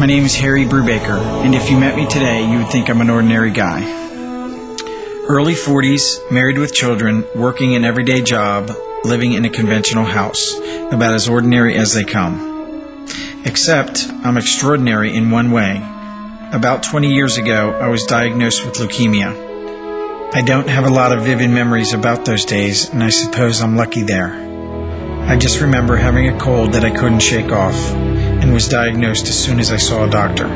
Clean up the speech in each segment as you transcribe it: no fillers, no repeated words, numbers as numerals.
My name is Harry Brubaker, and if you met me today, you would think I'm an ordinary guy. Early 40s, married with children, working an everyday job, living in a conventional house, about as ordinary as they come. Except, I'm extraordinary in one way. About 20 years ago, I was diagnosed with leukemia. I don't have a lot of vivid memories about those days, and I suppose I'm lucky there. I just remember having a cold that I couldn't shake off, and was diagnosed as soon as I saw a doctor.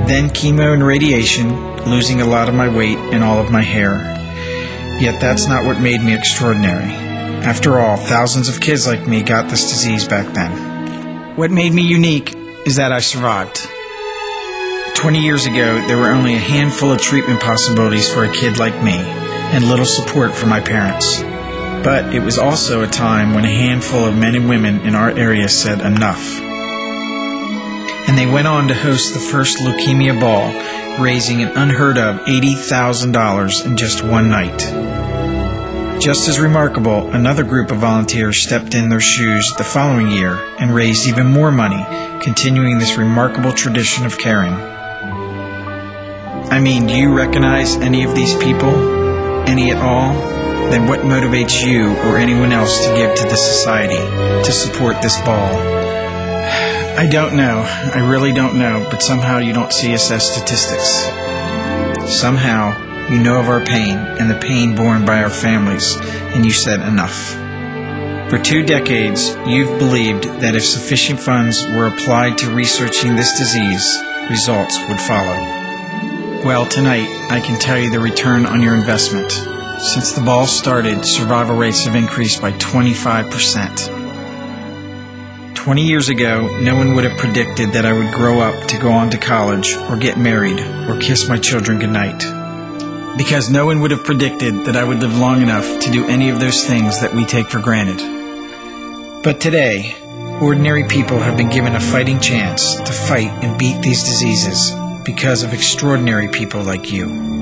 Then chemo and radiation, losing a lot of my weight and all of my hair. Yet that's not what made me extraordinary. After all, thousands of kids like me got this disease back then. What made me unique is that I survived. 20 years ago, there were only a handful of treatment possibilities for a kid like me, and little support from my parents. But it was also a time when a handful of men and women in our area said enough. And they went on to host the first leukemia ball, raising an unheard of $80,000 in just one night. Just as remarkable, another group of volunteers stepped in their shoes the following year and raised even more money, continuing this remarkable tradition of caring. I mean, do you recognize any of these people? Any at all? Then what motivates you or anyone else to give to the society, to support this ball? I don't know. I really don't know, but somehow you don't see us as statistics. Somehow, you know of our pain and the pain borne by our families, and you said enough. For 2 decades, you've believed that if sufficient funds were applied to researching this disease, results would follow. Well, tonight, I can tell you the return on your investment. Since the ball started, survival rates have increased by 25%. 20 years ago, no one would have predicted that I would grow up to go on to college, or get married, or kiss my children goodnight. Because no one would have predicted that I would live long enough to do any of those things that we take for granted. But today, ordinary people have been given a fighting chance to fight and beat these diseases because of extraordinary people like you.